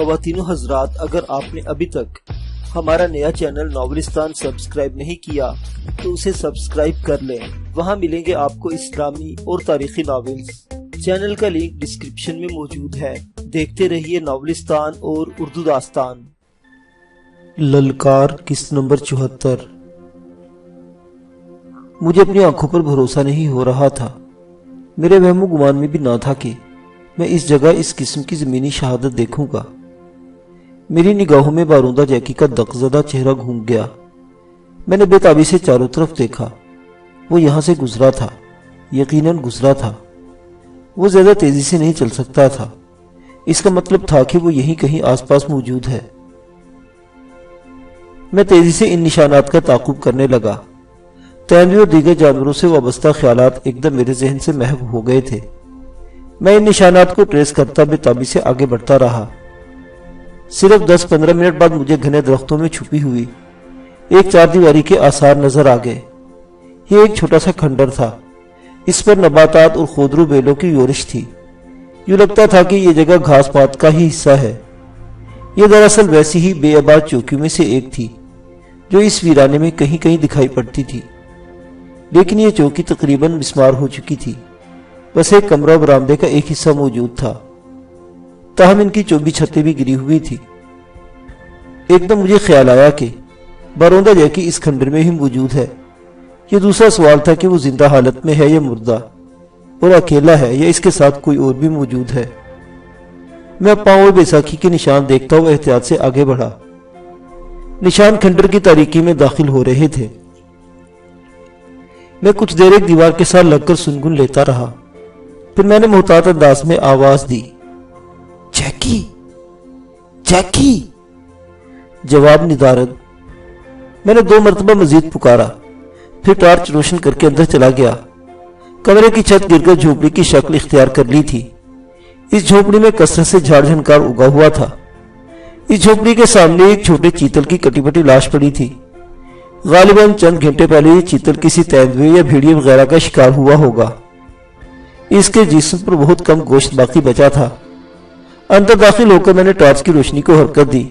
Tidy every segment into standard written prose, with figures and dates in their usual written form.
خواتین و حضرات، اگر آپ نے ابھی تک ہمارا نیا چینل ناولستان سبسکرائب نہیں کیا تو اسے سبسکرائب کر لیں۔ وہاں ملیں گے آپ کو اسلامی اور تاریخی ناولز۔ چینل کا لنک ڈسکرپشن میں موجود ہے۔ دیکھتے رہیے ناولستان اور اردو داستان۔ للکار قسط نمبر 74۔ مجھے اپنی آنکھوں پر بھروسہ نہیں ہو رہا تھا۔ میرے وہم و گمان میں بھی نہ تھا کہ میں اس جگہ اس قسم کی زمینی شہادت دیکھوں گا۔ میری نگاہوں میں باروندہ جیکی کا دق زدہ چہرہ گھوم گیا۔ میں نے بے تابی سے چاروں طرف دیکھا۔ وہ یہاں سے گزرا تھا، یقیناً گزرا تھا۔ وہ زیادہ تیزی سے نہیں چل سکتا تھا، اس کا مطلب تھا کہ وہ یہیں کہیں آس پاس موجود ہے۔ میں تیزی سے ان نشانات کا تعاقب کرنے لگا۔ تیندوے اور دیگر جانوروں سے وابستہ خیالات ایک دم میرے ذہن سے محو ہو گئے تھے۔ میں ان نشانات کو ٹریس کرتا بے تابی سے آگے بڑھتا رہا۔ صرف 10-15 منٹ بعد مجھے گھنے درختوں میں چھپی ہوئی ایک چار دیواری کے آثار نظر آ گئے۔ یہ ایک چھوٹا سا کھنڈر تھا۔ اس پر نباتات اور خودرو بیلوں کی یورش تھی۔ یوں لگتا تھا کہ یہ جگہ گھاس پات کا ہی حصہ ہے۔ یہ دراصل ویسی ہی بے آباد چوکیوں میں سے ایک تھی جو اس ویرانے میں کہیں کہیں دکھائی پڑتی تھی، لیکن یہ چوکی تقریباً مسمار ہو چکی تھی۔ بس ایک کمرہ برآمدے کا ایک حصہ موجود تھا، تاہم ان کی چوبی چھتیں بھی گری ہوئی تھی۔ ایک دم مجھے خیال آیا کہ باروندہ جیکی اس کھنڈر میں ہی موجود ہے۔ یہ دوسرا سوال تھا کہ وہ زندہ حالت میں ہے یا مردہ، اور اکیلا ہے یا اس کے ساتھ کوئی اور بھی موجود ہے۔ میں پاؤں اور بیساکھی کے نشان دیکھتا ہوا احتیاط سے آگے بڑھا۔ نشان کھنڈر کی تاریکی میں داخل ہو رہے تھے۔ میں کچھ دیر ایک دیوار کے ساتھ لگ کر سنگن لیتا رہا، پھر میں نے محتاط انداز میں آواز دی، جیکی، جیکی! جواب ندارد۔ میں نے 2 مرتبہ مزید پکارا، پھر ٹارچ روشن کر کے اندر چلا گیا۔ کمرے کی چھت گر کر جھونپڑی کی شکل اختیار کر لی تھی۔ اس جھونپڑی میں کثرت سے جھاڑ جھنکار اگا ہوا تھا۔ اس جھونپڑی کے سامنے ایک چھوٹے چیتل کی کٹی پٹی لاش پڑی تھی۔ غالباً چند گھنٹے پہلے یہ چیتل کسی تیندوے یا بھیڑیے وغیرہ کا شکار ہوا ہوگا۔ اس کے جسم پر بہت کم گوشت باقی بچا تھا۔ اندر داخل ہو کر میں نے ٹارچ کی روشنی کو حرکت دی۔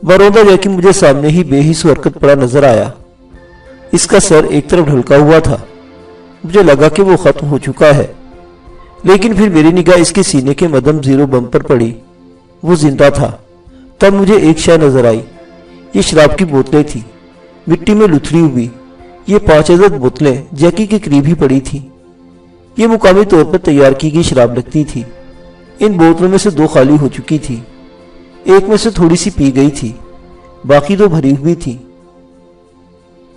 باروندہ جیکی مجھے سامنے ہی بے حس حرکت پڑا نظر آیا۔ اس کا سر ایک طرف ڈھلکا ہوا تھا۔ مجھے لگا کہ وہ ختم ہو چکا ہے، لیکن پھر میری نگاہ اس کے سینے کے مدم زیرو بم پر پڑی۔ وہ زندہ تھا۔ تب مجھے ایک شے نظر آئی۔ یہ شراب کی بوتلیں تھیں، مٹی میں لتھڑی ہوئی۔ یہ 5 عدد بوتلیں جیکی کے قریب ہی پڑی تھیں۔ یہ مقامی طور پر تیار کی گئی شراب لگتی تھی۔ ان بوتلوں میں سے 2 خالی ہو چکی تھی۔ ایک میں سے تھوڑی سی پی گئی تھی، باقی 2 بھری ہوئی تھی۔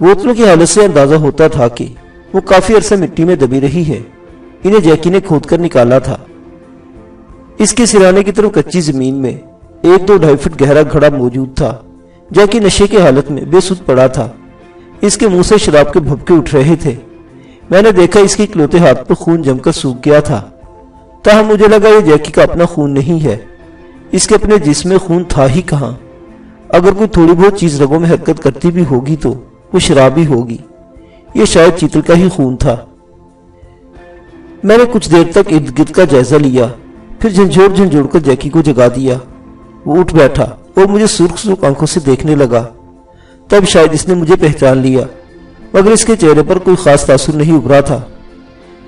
بوتلوں کی حالت سے اندازہ ہوتا تھا کہ وہ کافی عرصہ مٹی میں دبی رہی ہے۔ انہیں جیکی نے کھود کر نکالا تھا۔ اس کے سرانے کی طرف کچی زمین میں 1-2 فٹ گہرا گھڑا موجود تھا۔ جیکی نشے کی حالت میں بے سود پڑا تھا۔ اس کے منہ سے شراب کے بھبکے اٹھ رہے تھے۔ میں نے دیکھا اس کے اکلوتے ہاتھ پر خون جم کر سوکھ گیا تھا، تاہم مجھے لگا یہ جیکی کا اپنا خون نہیں ہے۔ اس کے اپنے جسم میں خون تھا ہی کہاں؟ اگر کوئی تھوڑی بہت چیز رگوں میں حرکت کرتی بھی ہوگی تو وہ شراب ہی ہوگی۔ یہ شاید چیتل کا ہی خون تھا۔ میں نے کچھ دیر تک ارد گرد کا جائزہ لیا، پھر جھنجھوڑ کر جیکی کو جگا دیا۔ وہ اٹھ بیٹھا اور مجھے سرخ سرخ آنکھوں سے دیکھنے لگا۔ تب شاید اس نے مجھے پہچان لیا، مگر اس کے چہرے پر کوئی خاص تاثر نہیں ابھرا تھا۔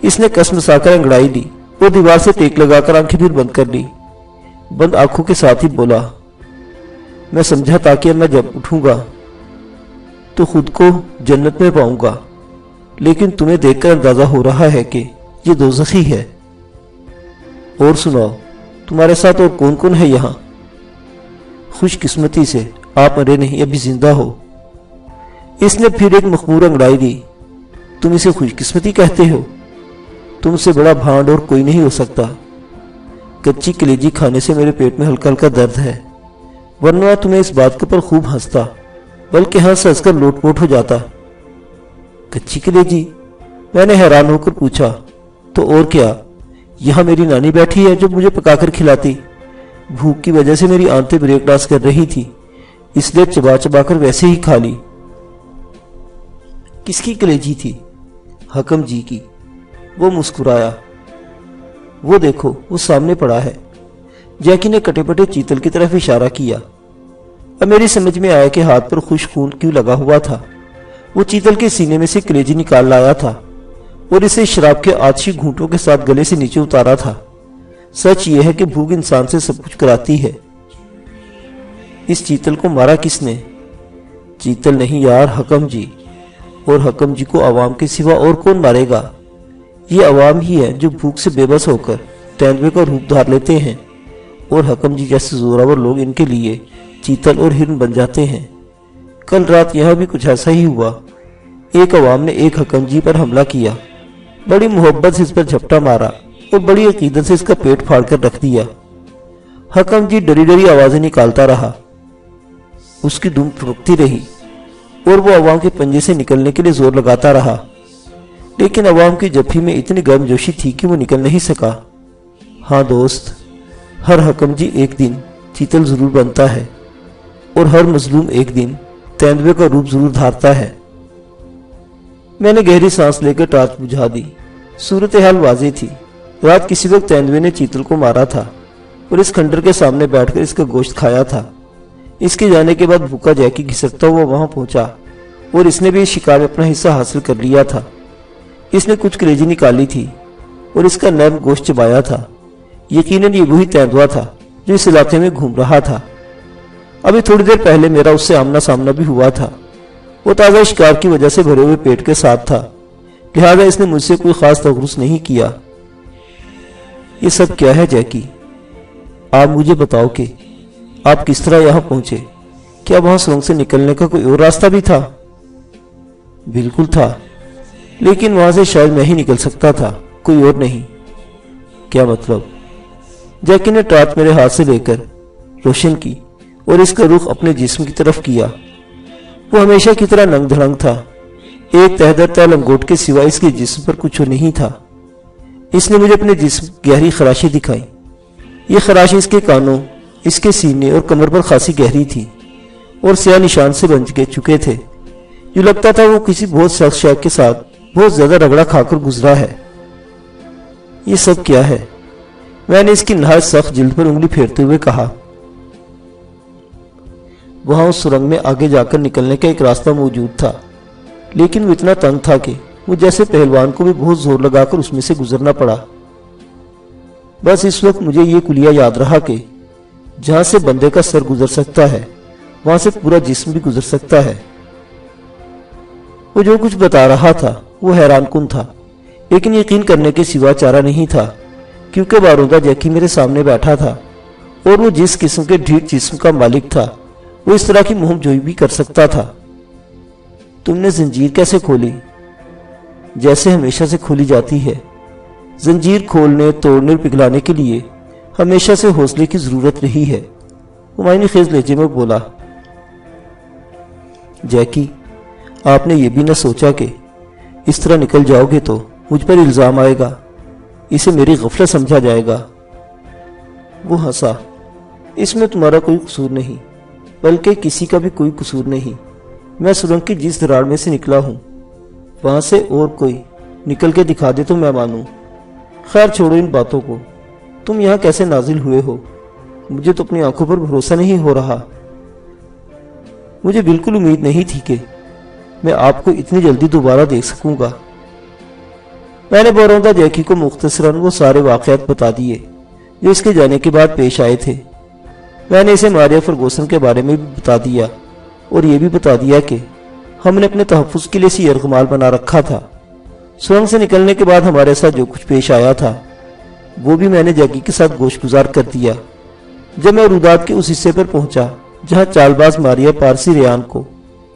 اس نے کس مسا کر انگڑائی لی اور دیوار سے ٹیک لگا کر آنکھیں پھر بند کر لی۔ بند آنکھوں کے ساتھ ہی بولا، میں سمجھا تھا کہ میں جب اٹھوں گا تو خود کو جنت میں پاؤں گا، لیکن تمہیں دیکھ کر اندازہ ہو رہا ہے کہ یہ دوزخی ہے۔ اور سناؤ، تمہارے ساتھ اور کون کون ہے یہاں؟ خوش قسمتی سے آپ مرے نہیں، ابھی زندہ ہو۔ اس نے پھر ایک مخمور انگڑائی دی۔ تم اسے خوش قسمتی کہتے ہو؟ تم سے بڑا بھانڈ اور کوئی نہیں ہو سکتا۔ کچی کلیجی کھانے سے میرے پیٹ میں ہلکا ہلکا درد ہے، ورنہ تمہیں اس بات کے پر خوب ہنستا، بلکہ ہنس کر لوٹ پوٹ ہو جاتا۔ کچی کلیجی؟ میں نے حیران ہو کر پوچھا۔ تو اور کیا، یہاں میری نانی بیٹھی ہے جو مجھے پکا کر کھلاتی۔ بھوک کی وجہ سے میری آنتیں بریک ڈانس کر رہی تھی، اس لیے چبا چبا کر ویسے ہی کھا لی۔ کس کی کلیجی تھی؟ حکم جی کی۔ وہ مسکرایا۔ وہ دیکھو، وہ سامنے پڑا ہے۔ جیکی نے کٹے پٹے چیتل کی طرف اشارہ کیا۔ اب میری سمجھ میں آیا کہ ہاتھ پر خشک خون کیوں لگا ہوا تھا۔ وہ چیتل کے سینے میں سے کلیجی نکال لایا تھا اور اسے شراب کے آتشی گھونٹوں کے ساتھ گلے سے نیچے اتارا تھا۔ سچ یہ ہے کہ بھوک انسان سے سب کچھ کراتی ہے۔ اس چیتل کو مارا کس نے؟ چیتل نہیں یار، حکم جی۔ اور حکم جی کو عوام کے سوا اور کون مارے گا؟ یہ عوام ہی ہے جو بھوک سے بے بس ہو کر تیندوے کا روپ دھار لیتے ہیں، اور حکم جی جیسے زوراور لوگ ان کے لیے چیتل اور ہرن بن جاتے ہیں۔ کل رات یہاں بھی کچھ ایسا ہی ہوا۔ ایک عوام نے ایک حکم جی پر حملہ کیا، بڑی محبت سے اس پر جھپٹا مارا اور بڑی عقیدت سے اس کا پیٹ پھاڑ کر رکھ دیا۔ حکم جی ڈری ڈری آوازیں نکالتا رہا، اس کی دم ٹھڑکتی رہی اور وہ عوام کے پنجے سے نکلنے کے لیے زور لگاتا رہا، لیکن عوام کی جبھی میں اتنی گرم جوشی تھی کہ وہ نکل نہیں سکا۔ ہاں دوست، ہر حکم جی ایک دن چیتل ضرور بنتا ہے، اور ہر مظلوم ایک دن تیندوے کا روپ ضرور دھارتا ہے۔ میں نے گہری سانس لے کر ٹارچ بجھا دی۔ صورتحال واضح تھی۔ رات کسی وقت تیندوے نے چیتل کو مارا تھا اور اس کھنڈر کے سامنے بیٹھ کر اس کا گوشت کھایا تھا۔ اس کے جانے کے بعد بھوکا جیکی گھسٹتا ہوا وہاں پہنچا اور اس نے بھی اس شکار میں اپنا حصہ حاصل کر لیا تھا۔ اس نے کچھ کلیجی نکالی تھی اور اس کا نرم گوشت چبایا تھا۔ یقیناً یہ وہی تیندوا تھا جو اس علاقے میں گھوم رہا تھا۔ ابھی تھوڑی دیر پہلے میرا اس سے آمنا سامنا بھی ہوا تھا۔ وہ تازہ شکار کی وجہ سے بھرے ہوئے پیٹ کے ساتھ تھا، لہذا اس نے مجھ سے کوئی خاص تغرس نہیں کیا۔ یہ سب کیا ہے جیکی؟ آپ مجھے بتاؤ کہ آپ کس طرح یہاں پہنچے؟ کیا وہاں سرنگ سے نکلنے کا کوئی اور راستہ بھی تھا؟ بالکل تھا، لیکن وہاں سے شاید میں ہی نکل سکتا تھا، کوئی اور نہیں۔ کیا مطلب؟ جیکی نے ٹارچ میرے ہاتھ سے لے کر روشن کی اور اس کا رخ اپنے جسم کی طرف کیا۔ وہ ہمیشہ کی طرح ننگ دھڑنگ تھا۔ ایک تہ در تہ لنگوٹ کے سوا اس کے جسم پر کچھ نہیں تھا۔ اس نے مجھے اپنے جسم کی گہری خراشیں دکھائی۔ یہ خراشیں اس کے کانوں، اس کے سینے اور کمر پر خاصی گہری تھی اور سیاہ نشان سے بن چکے تھے۔ جو لگتا تھا وہ کسی بہت سخت شے کے ساتھ بہت زیادہ رگڑا کھا کر گزرا ہے۔ یہ سب کیا ہے؟ میں نے اس کی نہایت سخت جلد پر انگلی پھیرتے ہوئے کہا۔ وہاں اس سرنگ میں آگے جا کر نکلنے کا ایک راستہ موجود تھا، لیکن وہ اتنا تنگ تھا کہ وہ جیسے پہلوان کو بھی بہت زور لگا کر اس میں سے گزرنا پڑا۔ بس اس وقت مجھے یہ کلیہ یاد رہا کہ جہاں سے بندے کا سر گزر سکتا ہے وہاں سے پورا جسم بھی گزر سکتا ہے۔ وہ جو کچھ بتا رہا تھا وہ حیران کن تھا، لیکن یقین کرنے کے سوا چارہ نہیں تھا، کیونکہ بارودہ جیکی میرے سامنے بیٹھا تھا اور وہ جس قسم کے ڈھیٹ جسم کا مالک تھا وہ اس طرح کی مہم جوئی بھی کر سکتا تھا۔ تم نے زنجیر کیسے کھولی؟ جیسے ہمیشہ سے کھولی جاتی ہے۔ زنجیر کھولنے، توڑنے اور پگھلانے کے لیے ہمیشہ سے حوصلے کی ضرورت رہی ہے، وہ معنی خیز لہجے میں بولا۔ جیکی، آپ نے یہ بھی نہ سوچا کہ اس طرح نکل جاؤ گے تو مجھ پر الزام آئے گا، اسے میری غفلت سمجھا جائے گا۔ وہ ہنسا۔ اس میں تمہارا کوئی قصور نہیں، بلکہ کسی کا بھی کوئی قصور نہیں۔ میں سرنگ کی جس دراڑ میں سے نکلا ہوں وہاں سے اور کوئی نکل کے دکھا دے تو میں مانوں۔ خیر چھوڑو ان باتوں کو، تم یہاں کیسے نازل ہوئے ہو؟ مجھے تو اپنی آنکھوں پر بھروسہ نہیں ہو رہا۔ مجھے بالکل امید نہیں تھی کہ میں آپ کو اتنی جلدی دوبارہ دیکھ سکوں گا۔ میں نے بارودہ جیکی کو مختصراً وہ سارے واقعات بتا دیے جو اس کے جانے کے بعد پیش آئے تھے۔ میں نے اسے ماریا فرگوسن کے بارے میں بھی بتا دیا اور یہ بھی بتا دیا کہ ہم نے اپنے تحفظ کے لیے اسے یرغمال بنا رکھا تھا۔ سرنگ سے نکلنے کے بعد ہمارے ساتھ جو کچھ پیش آیا تھا وہ بھی میں نے جیکی کے ساتھ گوش گزار کر دیا۔ جب میں روداد کے اس حصے پر پہنچا جہاں چال باز ماریا پارسی ریان کو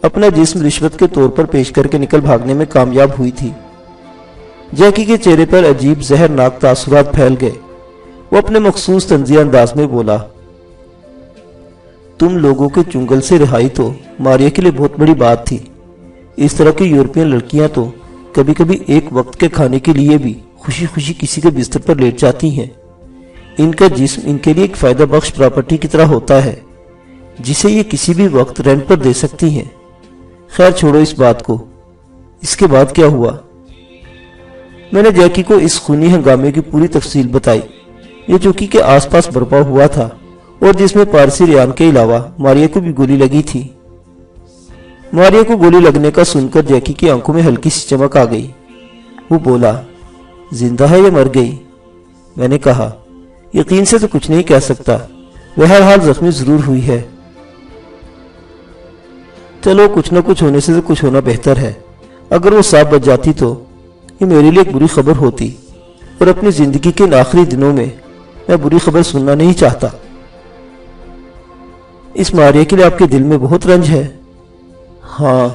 اپنا جسم رشوت کے طور پر پیش کر کے نکل بھاگنے میں کامیاب ہوئی تھی، جیکی کے چہرے پر عجیب زہرناک تاثرات پھیل گئے۔ وہ اپنے مخصوص طنزیہ انداز میں بولا، تم لوگوں کے چنگل سے رہائی تو ماریا کے لیے بہت بڑی بات تھی۔ اس طرح کی یورپین لڑکیاں تو کبھی کبھی ایک وقت کے کھانے کے لیے بھی خوشی خوشی کسی کے بستر پر لیٹ جاتی ہیں۔ ان کا جسم ان کے لیے ایک فائدہ بخش پراپرٹی کی طرح ہوتا ہے جسے یہ کسی بھی وقت رینٹ پر دے سکتی ہیں۔ خیر چھوڑو اس بات کو، اس کے بعد کیا ہوا؟ میں نے جیکی کو اس خونی ہنگامے کی پوری تفصیل بتائی۔ یہ چوکی کے آس پاس برپا ہوا تھا اور جس میں پارسی ریان کے علاوہ ماریا کو بھی گولی لگی تھی۔ ماریا کو گولی لگنے کا سن کر جیکی کی آنکھوں میں ہلکی سی چمک آ گئی۔ وہ بولا، زندہ ہے یا مر گئی؟ میں نے کہا، یقین سے تو کچھ نہیں کہہ سکتا، بہرحال زخمی ضرور ہوئی ہے۔ چلو، کچھ نہ کچھ ہونے سے تو کچھ ہونا بہتر ہے۔ اگر وہ صاحب بچ جاتی تو یہ میرے لیے ایک بری خبر ہوتی، اور اپنی زندگی کے ان آخری دنوں میں میں بری خبر سننا نہیں چاہتا۔ اس ماریا کے لیے آپ کے دل میں بہت رنج ہے؟ ہاں،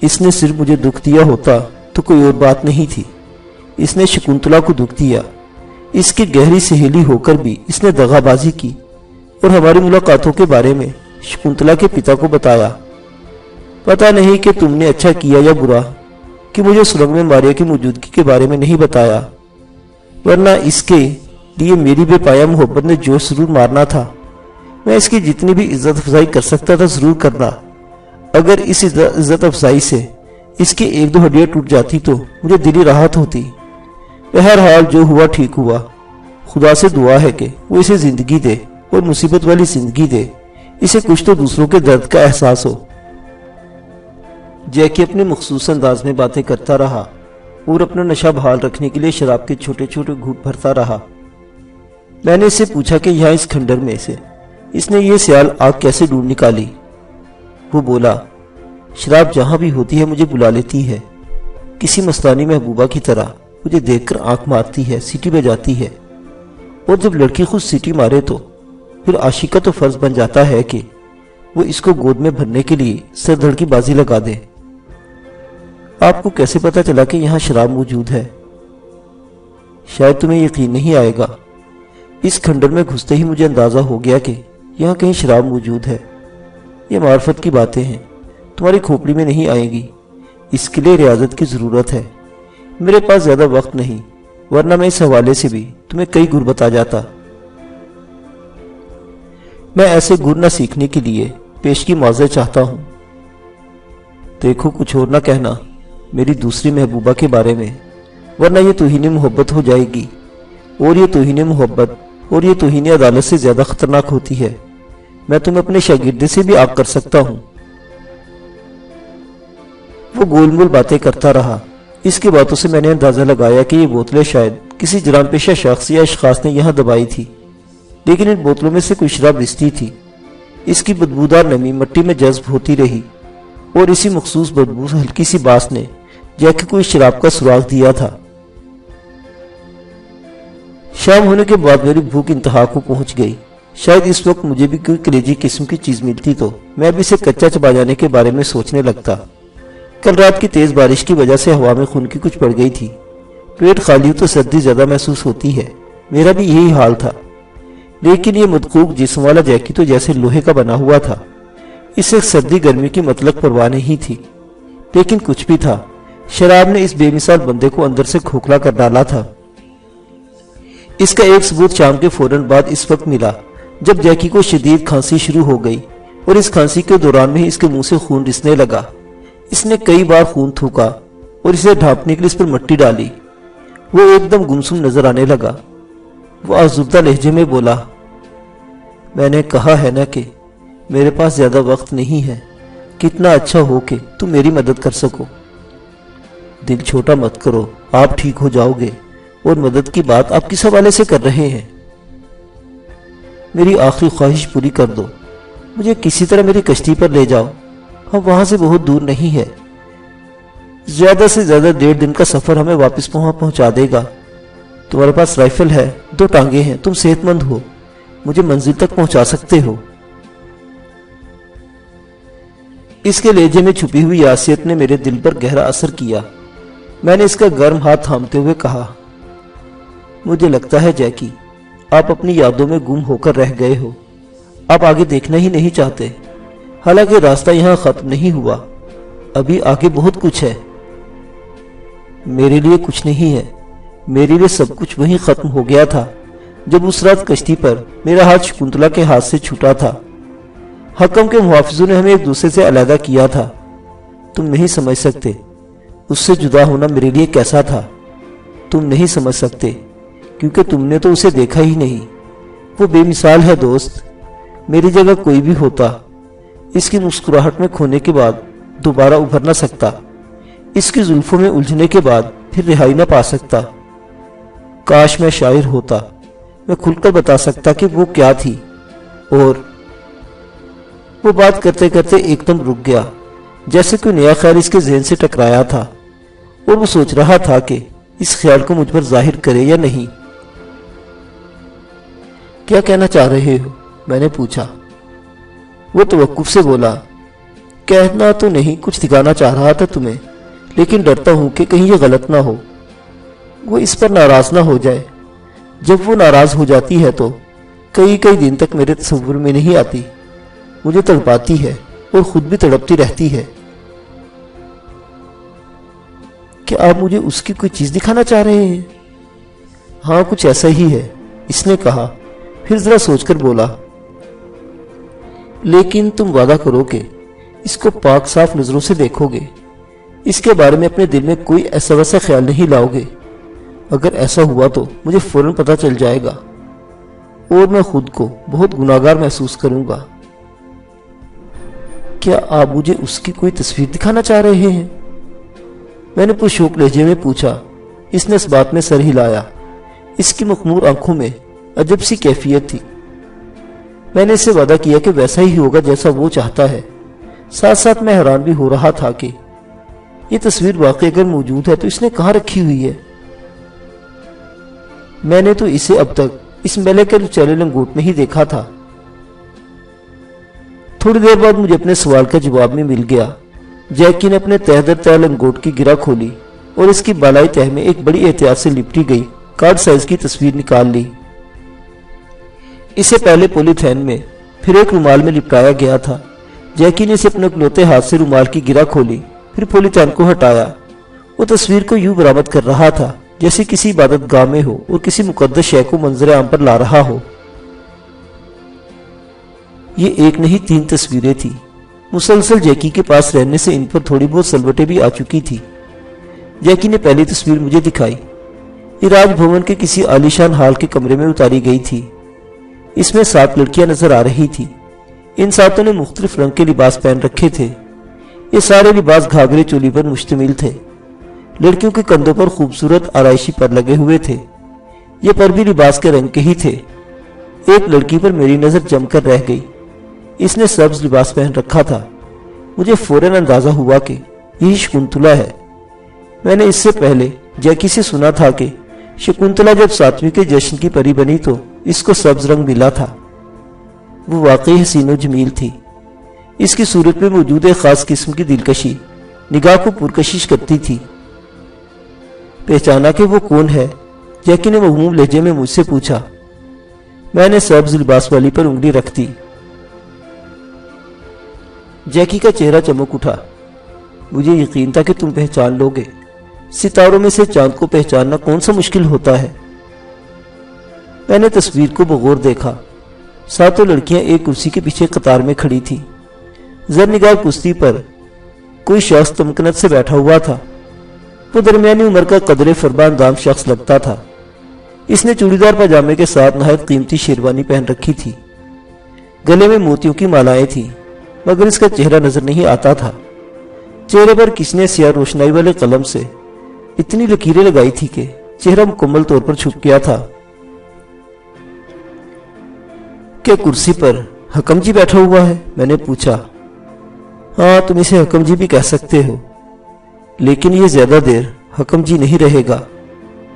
اس نے صرف مجھے دکھ دیا ہوتا تو کوئی اور بات نہیں تھی۔ اس نے شکنتلا کو دکھ دیا۔ اس کی گہری سہیلی ہو کر بھی اس نے دغا بازی کی اور ہماری ملاقاتوں کے بارے میں شکنتلا کے پتا کو بتایا۔ پتہ نہیں کہ تم نے اچھا کیا یا برا کہ مجھے سرنگ میں ماریا کی موجودگی کے بارے میں نہیں بتایا، ورنہ اس کے لیے میری بے پایا محبت نے جوش ضرور مارنا تھا۔ میں اس کی جتنی بھی عزت افزائی کر سکتا تھا ضرور کرنا۔ اگر اس عزت افزائی سے اس کی ایک دو ہڈیاں ٹوٹ جاتی تو مجھے دلی راحت ہوتی۔ بہرحال جو ہوا ٹھیک ہوا۔ خدا سے دعا ہے کہ وہ اسے زندگی دے اور مصیبت والی زندگی دے، اسے کچھ تو دوسروں کے درد کا احساس ہو۔ جیکی اپنے مخصوص انداز میں باتیں کرتا رہا اور اپنا نشہ بحال رکھنے کے لیے شراب کے چھوٹے چھوٹے گھونٹ بھرتا رہا۔ میں نے اس سے پوچھا کہ یہاں اس کھنڈر میں سے اس نے یہ سیال آگ کیسے ڈھونڈ نکالی؟ وہ بولا، شراب جہاں بھی ہوتی ہے مجھے بلا لیتی ہے، کسی مستانی محبوبہ کی طرح مجھے دیکھ کر آنکھ مارتی ہے، سیٹی بجاتی ہے، اور جب لڑکی خود سیٹی مارے تو پھر عاشق کا تو فرض بن جاتا ہے کہ وہ اس کو گود میں بھرنے کے لیے سر دھڑ کی بازی لگا دے۔ آپ کو کیسے پتا چلا کہ یہاں شراب موجود ہے؟ شاید تمہیں یقین نہیں آئے گا، اس کھنڈر میں گھستے ہی مجھے اندازہ ہو گیا کہ یہاں کہیں شراب موجود ہے۔ یہ معرفت کی باتیں ہیں، تمہاری کھوپڑی میں نہیں آئیں گی، اس کے لیے ریاضت کی ضرورت ہے۔ میرے پاس زیادہ وقت نہیں، ورنہ میں اس حوالے سے بھی تمہیں کئی گر بتا جاتا۔ میں ایسے گر نہ سیکھنے کے لیے پیش کی معذرت چاہتا ہوں۔ دیکھو، کچھ اور نہ کہنا میری دوسری محبوبہ کے بارے میں، ورنہ یہ توہین محبت ہو جائے گی، اور یہ توہین محبت اور یہ توہین عدالت سے زیادہ خطرناک ہوتی ہے۔ میں تمہیں اپنے شاگردے سے بھی آگ کر سکتا ہوں۔ وہ گول مول باتیں کرتا رہا۔ اس کی باتوں سے میں نے اندازہ لگایا کہ یہ بوتلیں شاید کسی جرام پیشہ شخص یا اشخاص نے یہاں دبائی تھی، لیکن ان بوتلوں میں سے کوئی شراب رستی تھی۔ اس کی بدبودار نمی مٹی میں جذب ہوتی رہی، اور اسی مخصوص بدبو ہلکی سی باس نے جیکی کو اس شراب کا سراغ دیا تھا۔ شام ہونے کے بعد میری بھوک انتہا کو پہنچ گئی۔ شاید اس وقت مجھے بھی کوئی کلیجی قسم کی چیز ملتی تو میں بھی اسے کچا چبا جانے کے بارے میں سوچنے لگتا۔ کل رات کی تیز بارش کی وجہ سے ہوا میں خون کی کچھ بڑھ گئی تھی۔ پیٹ خالی ہو تو سردی زیادہ محسوس ہوتی ہے، میرا بھی یہی حال تھا۔ لیکن یہ مدقوق جسم والا جیکی تو جیسے لوہے کا بنا ہوا تھا، اسے سردی گرمی کی مطلق پرواہ نہیں تھی۔ لیکن کچھ بھی تھا، شراب نے اس بے مثال بندے کو اندر سے کھوکھلا کر ڈالا تھا۔ اس کا ایک ثبوت شام کے فوراً بعد اس وقت ملا جب جیکی کو شدید کھانسی شروع ہو گئی، اور اس کھانسی کے دوران میں ہی اس کے منہ سے خون رسنے لگا۔ اس نے کئی بار خون تھوکا اور اسے ڈھانپنے کے لیے اس پر مٹی ڈالی۔ وہ ایک دم گمسم نظر آنے لگا۔ وہ آزردہ لہجے میں بولا، میں نے کہا ہے نا کہ میرے پاس زیادہ وقت نہیں ہے، کتنا اچھا ہو کہ تم میری مدد کر سکو۔ دل چھوٹا مت کرو، آپ ٹھیک ہو جاؤ گے، اور مدد کی بات آپ کس حوالے سے کر رہے ہیں؟ میری آخری خواہش پوری کر دو، مجھے کسی طرح میری کشتی پر لے جاؤ، ہم وہاں سے بہت دور نہیں ہے، زیادہ سے زیادہ 1.5 دن کا سفر ہمیں واپس وہاں پہنچا دے گا۔ تمہارے پاس رائفل ہے، 2 ٹانگیں ہیں، تم صحت مند ہو، مجھے منزل تک پہنچا سکتے ہو۔ اس کے لہجے میں چھپی ہوئی یاسیت نے میرے دل پر گہرا اثر کیا۔ میں نے اس کا گرم ہاتھ تھامتے ہوئے کہا، مجھے لگتا ہے جیکی، آپ اپنی یادوں میں گم ہو کر رہ گئے ہو، آپ آگے دیکھنا ہی نہیں چاہتے۔ حالانکہ راستہ یہاں ختم نہیں ہوا، ابھی آگے بہت کچھ ہے۔ میرے لیے کچھ نہیں ہے، میرے لیے سب کچھ وہیں ختم ہو گیا تھا جب اس رات کشتی پر میرا ہاتھ شکنتلا کے ہاتھ سے چھوٹا تھا۔ حکم کے محافظوں نے ہمیں ایک دوسرے سے علیحدہ کیا تھا۔ تم نہیں سمجھ سکتے اس سے جدا ہونا میرے لیے کیسا تھا، تم نہیں سمجھ سکتے کیونکہ تم نے تو اسے دیکھا ہی نہیں۔ وہ بے مثال ہے دوست، میری جگہ کوئی بھی ہوتا اس کی مسکراہٹ میں کھونے کے بعد دوبارہ ابھر نہ سکتا، اس کی زلفوں میں الجھنے کے بعد پھر رہائی نہ پا سکتا۔ کاش میں شاعر ہوتا، میں کھل کر بتا سکتا کہ وہ کیا تھی۔ اور وہ بات کرتے کرتے ایک دم رک گیا، جیسے کوئی نیا خیال اس کے ذہن سے ٹکرایا تھا، اور وہ سوچ رہا تھا کہ اس خیال کو مجھ پر ظاہر کرے یا نہیں۔ کیا کہنا چاہ رہے ہو؟ میں نے پوچھا۔ وہ توقف سے بولا، کہنا تو نہیں، کچھ دکھانا چاہ رہا تھا تمہیں، لیکن ڈرتا ہوں کہ کہیں یہ غلط نہ ہو، وہ اس پر ناراض نہ ہو جائے۔ جب وہ ناراض ہو جاتی ہے تو کئی دن تک میرے تصور میں نہیں آتی، مجھے تڑپاتی ہے اور خود بھی تڑپتی رہتی ہے۔ کیا آپ مجھے اس کی کوئی چیز دکھانا چاہ رہے ہیں؟ ہاں، کچھ ایسا ہی ہے، اس نے کہا، پھر ذرا سوچ کر بولا، لیکن تم وعدہ کرو کہ اس کو پاک صاف نظروں سے دیکھو گے، اس کے بارے میں اپنے دل میں کوئی ایسا ویسا خیال نہیں لاؤ گے۔ اگر ایسا ہوا تو مجھے فوراً پتہ چل جائے گا اور میں خود کو بہت گناہگار محسوس کروں گا۔ کیا آپ مجھے اس کی کوئی تصویر دکھانا چاہ رہے ہیں؟ میں نے پرشوق لہجے میں پوچھا۔ اس نے اس بات میں سر ہلایا۔ اس کی مخمور آنکھوں میں عجب سی کیفیت تھی۔ میں نے اس سے وعدہ کیا کہ ویسا ہی ہوگا جیسا وہ چاہتا ہے۔ ساتھ ساتھ میں حیران بھی ہو رہا تھا کہ یہ تصویر واقعی اگر موجود ہے تو اس نے کہاں رکھی ہوئی ہے؟ میں نے تو اسے اب تک اس میلے کے لچیلے لنگوٹ میں ہی دیکھا تھا۔ تھوڑی دیر بعد مجھے اپنے سوال کا جواب میں مل گیا۔ جیکی نے اپنے تہہ در تہہ لنگوٹ کی گرہ کھولی اور اس کی بالائی تہہ میں ایک بڑی احتیاط سے لپٹی گئی کارڈ سائز کی تصویر نکال لی۔ اسے پہلے پولی تھین میں پھر ایک رومال میں لپٹایا گیا تھا۔ جیکی نے اسے اپنے اکلوتے ہاتھ سے رومال کی گرہ کھولی، پھر پولی تھین کو ہٹایا۔ وہ تصویر کو یوں برآمد کر رہا تھا جیسے کسی عبادت گاہ میں ہو اور کسی مقدس شے کو منظر عام پر لا رہا ہو۔ یہ ایک نہیں 3 تصویریں تھیں۔ مسلسل جیکی کے پاس رہنے سے ان پر تھوڑی بہت سلوٹیں بھی آ چکی تھی۔ جیکی نے پہلی تصویر مجھے دکھائی۔ یہ راج بھون کے کسی عالیشان ہال کے کمرے میں اتاری گئی تھی۔ اس میں 7 لڑکیاں نظر آ رہی تھی۔ ان 7 نے مختلف رنگ کے لباس پہن رکھے تھے۔ یہ سارے لباس گھاگھرے چولی پر مشتمل تھے۔ لڑکیوں کے کندھوں پر خوبصورت آرائشی پر لگے ہوئے تھے۔ یہ پر بھی لباس کے رنگ کے ہی تھے۔ ایک لڑکی پر میری نظر جم کر رہ گئی۔ اس نے سبز لباس پہن رکھا تھا۔ مجھے فوراً اندازہ ہوا کہ یہی شکنتلا ہے۔ میں نے اس سے پہلے جیکی سے سنا تھا کہ شکنتلا جب 7ویں کے جشن کی پری بنی تو اس کو سبز رنگ ملا تھا۔ وہ واقعی حسین و جمیل تھی۔ اس کی صورت میں موجود ایک خاص قسم کی دلکشی نگاہ کو پرکشش کرتی تھی۔ پہچانا کہ وہ کون ہے؟ جیکی نے مغموم لہجے میں مجھ سے پوچھا۔ میں نے سبز لباس والی پر انگلی رکھ دی۔ جیکی کا چہرہ چمک اٹھا۔ مجھے یقین تھا کہ تم پہچان لو گے۔ ستاروں میں سے چاند کو پہچاننا کون سا مشکل ہوتا ہے؟ میں نے تصویر کو بغور دیکھا۔ 7 لڑکیاں ایک کرسی کے پیچھے قطار میں کھڑی تھی۔ زرنگار کشتی پر کوئی شخص تمکنت سے بیٹھا ہوا تھا۔ وہ درمیانی عمر کا قدرے فربان دام شخص لگتا تھا۔ اس نے چوڑی دار پاجامے کے ساتھ نہایت قیمتی شیروانی پہن رکھی تھی۔ گلے میں موتیوں کی مالائیں تھیں، مگر اس کا چہرہ نظر نہیں آتا تھا۔ چہرے پر کس نے سیاہ روشنائی والے قلم سے اتنی لکیریں لگائی تھی کہ چہرہ مکمل طور پر چھپ گیا تھا۔ کیا کرسی پر حکم جی بیٹھا ہوا ہے؟ میں نے پوچھا۔ ہاں، تم اسے حکم جی بھی کہہ سکتے ہو، لیکن یہ زیادہ دیر حکم جی نہیں رہے گا،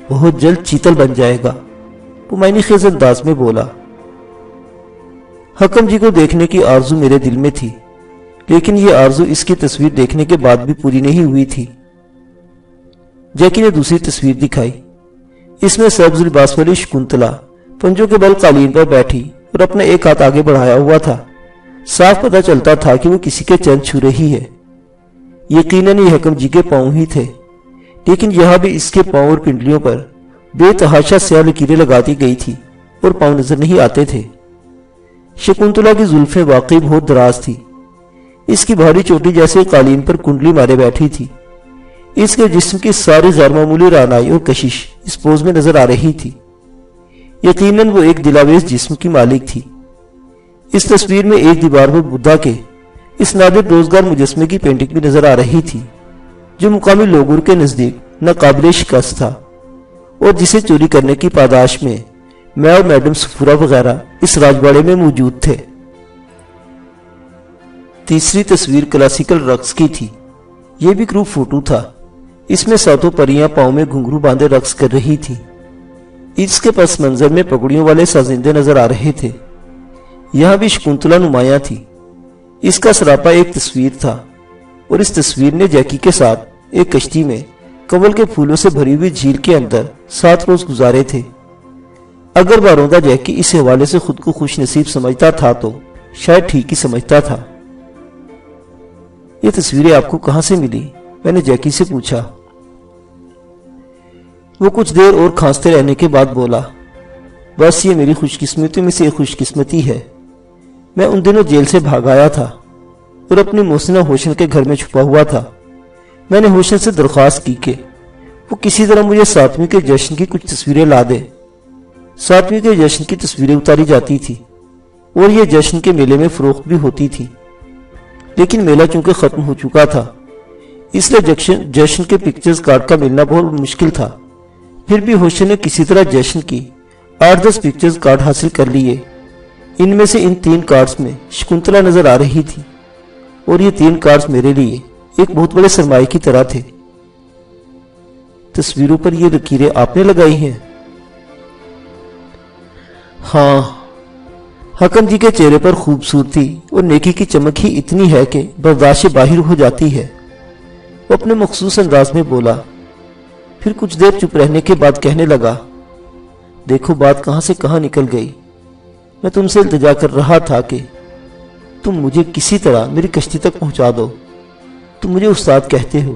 بہت جلد چیتل بن جائے گا، وہ معنی خیز انداز میں بولا۔ حکم جی کو دیکھنے کی آرزو میرے دل میں تھی، لیکن یہ آرزو اس کی تصویر دیکھنے کے بعد بھی پوری نہیں ہوئی تھی۔ جیکی نے دوسری تصویر دکھائی۔ اس میں سبز لباس والی شکنتلا پنجوں کے بل قالین پر بیٹھی اور اپنا ایک ہاتھ آگے بڑھایا ہوا تھا۔ صاف پتہ چلتا تھا کہ وہ کسی کے چرن چھو رہی ہے۔ یقیناً یہ حکم جی کے پاؤں ہی تھے، لیکن یہاں بھی اس کے پاؤں اور پنڈلیوں پر بے تحاشا سیاہ لکیریں لگا دی گئی تھی اور پاؤں نظر نہیں آتے تھے۔ شکنتلا کی زلفیں واقعی بہت دراز تھی۔ اس کی بھاری چوٹی جیسے قالین پر کنڈلی مارے بیٹھی تھی۔ اس کے جسم کی ساری غیر معمولی رعنائی اور کشش اس پوز میں نظر آ رہی تھی۔ یقیناً وہ ایک دلاویز جسم کی مالک تھی۔ اس تصویر میں ایک دیوار پر بدھا کے اس نادر روزگار مجسمے کی پینٹنگ بھی نظر آ رہی تھی، جو مقامی لوگوں کے نزدیک ناقابل شکست تھا، اور جسے چوری کرنے کی پاداش میں میں اور میڈم سفورہ وغیرہ اس راجواڑے میں موجود تھے۔ تیسری تصویر کلاسیکل رقص کی تھی۔ یہ بھی گروپ فوٹو تھا۔ اس میں ساتوں پریاں پاؤں میں گھنگرو باندھے رقص کر رہی تھی۔ اس کے پس منظر میں پگڑیوں والے سازندے نظر آ رہے تھے۔ یہاں بھی شکنتلا نمایاں تھی۔ اس کا سراپا ایک تصویر تھا، اور اس تصویر نے جیکی کے ساتھ ایک کشتی میں کنول کے پھولوں سے بھری ہوئی جھیل کے اندر 7 روز گزارے تھے۔ اگر باروندہ جیکی اس حوالے سے خود کو خوش نصیب سمجھتا تھا تو شاید ٹھیک ہی سمجھتا تھا۔ یہ تصویریں آپ کو کہاں سے ملی؟ میں نے جیکی سے پوچھا۔ وہ کچھ دیر اور کھانستے رہنے کے بعد بولا، بس یہ میری خوش قسمتی میں سے ایک خوش قسمتی ہے۔ میں ان دنوں جیل سے بھاگ آیا تھا اور اپنی محسنہ ہوشن کے گھر میں چھپا ہوا تھا۔ میں نے ہوشن سے درخواست کی کہ وہ کسی طرح مجھے 7ویں کے جشن کی کچھ تصویریں لا دے۔ 7ویں کے جشن کی تصویریں اتاری جاتی تھی اور یہ جشن کے میلے میں فروخت بھی ہوتی تھی، لیکن میلہ چونکہ ختم ہو چکا تھا، اس لیے جشن کے پکچرز کارڈ کا ملنا بہت مشکل تھا۔ پھر بھی ہوشن نے کسی طرح جشن کی 8-10 پکچرز کارڈ حاصل کر لیے۔ ان میں سے ان 3 کارڈز میں شکنتلا نظر آ رہی تھی، اور یہ 3 کارڈز میرے لیے ایک بہت بڑے سرمایہ کی طرح تھے۔ تصویروں پر یہ لکیریں آپ نے لگائی ہیں؟ ہاں، حکم جی کے چہرے پر خوبصورتی اور نیکی کی چمک ہی اتنی ہے کہ برداشت سے باہر ہو جاتی ہے۔ وہ اپنے مخصوص انداز میں بولا، پھر کچھ دیر چپ رہنے کے بعد کہنے لگا، دیکھو بات کہاں سے کہاں نکل گئی۔ میں تم سے التجا کر رہا تھا کہ تم مجھے کسی طرح میری کشتی تک پہنچا دو۔ تم مجھے استاد کہتے ہو،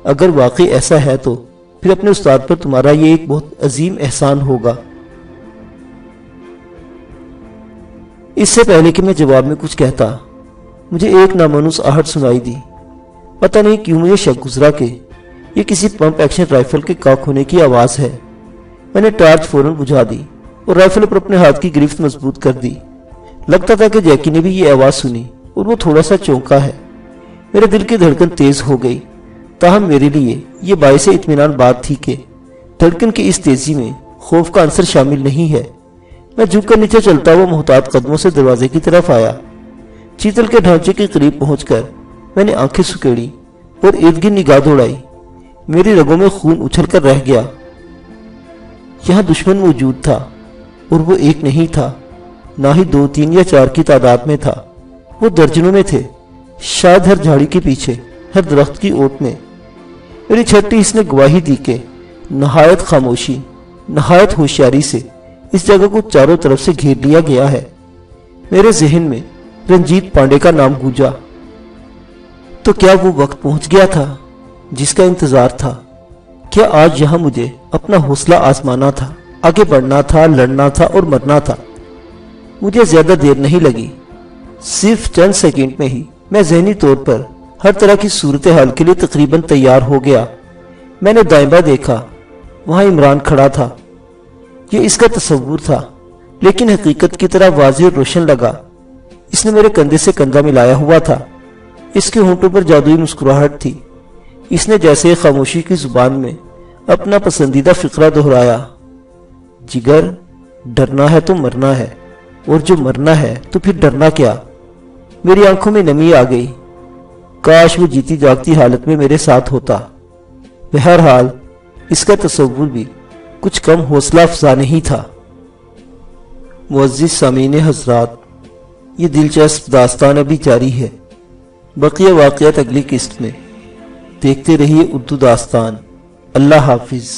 اگر واقعی ایسا ہے تو پھر اپنے استاد پر تمہارا یہ ایک بہت عظیم احسان ہوگا۔ اس سے پہلے کہ میں جواب میں کچھ کہتا، مجھے ایک نامانوس آہٹ سنائی دی۔ پتہ نہیں کیوں مجھے شک گزرا کہ یہ کسی پمپ ایکشن رائفل کے کاک ہونے کی آواز ہے۔ میں نے ٹارچ فوراً بجھا دی اور رائفل پر اپنے ہاتھ کی گرفت مضبوط کر دی۔ لگتا تھا کہ جیکی نے بھی یہ آواز سنی اور وہ تھوڑا سا چونکا ہے۔ میرے دل کی دھڑکن تیز ہو گئی، تاہم میرے لیے یہ باعث اطمینان بات تھی کہ دھڑکن کی اس تیزی میں خوف کا عنصر شامل نہیں ہے۔ میں جھک کر نیچے چلتا ہوا محتاط قدموں سے دروازے کی طرف آیا۔ چیتل کے ڈھانچے کے قریب پہنچ کر میں نے آنکھیں سکیڑی اور ارد گرد نگاہ دوڑائی۔ میری رگوں میں خون اچھل کر رہ گیا۔ یہاں دشمن موجود تھا، اور وہ ایک نہیں تھا، نہ ہی 2, 3 یا 4 کی تعداد میں تھا، وہ درجنوں میں تھے، شاید ہر جھاڑی کے پیچھے، ہر درخت کی اوٹ میں۔ میری چھٹی اس نے گواہی دی کہ نہایت خاموشی، نہایت ہوشیاری سے اس جگہ کو چاروں طرف سے گھیر لیا گیا ہے۔ میرے ذہن میں رنجیت پانڈے کا نام گونجا۔ تو کیا وہ وقت پہنچ گیا تھا جس کا انتظار تھا؟ کیا آج یہاں مجھے اپنا حوصلہ آزمانا تھا، آگے بڑھنا تھا، لڑنا تھا اور مرنا تھا؟ مجھے زیادہ دیر نہیں لگی، صرف چند سیکنڈ میں ہی میں ذہنی طور پر ہر طرح کی صورتحال کے لیے تقریباً تیار ہو گیا۔ میں نے دائیں بائیں دیکھا، وہاں عمران کھڑا تھا۔ یہ اس کا تصور تھا، لیکن حقیقت کی طرح واضح اور روشن لگا۔ اس نے میرے کندھے سے کندھا ملایا ہوا تھا۔ اس کے ہونٹوں پر جادوئی مسکراہٹ تھی۔ اس نے جیسے خاموشی کی زبان میں اپنا پسندیدہ فقرہ دہرایا، جگر، ڈرنا ہے تو مرنا ہے، اور جو مرنا ہے تو پھر ڈرنا کیا؟ میری آنکھوں میں نمی آ گئی۔ کاش وہ جیتی جاگتی حالت میں میرے ساتھ ہوتا۔ بہرحال اس کا تصور بھی کچھ کم حوصلہ افزا نہیں تھا۔ معزز سامعین حضرات، یہ دلچسپ داستان ابھی جاری ہے۔ بقیہ واقعات اگلی قسط میں۔ دیکھتے رہیے اردو داستان۔ اللہ حافظ۔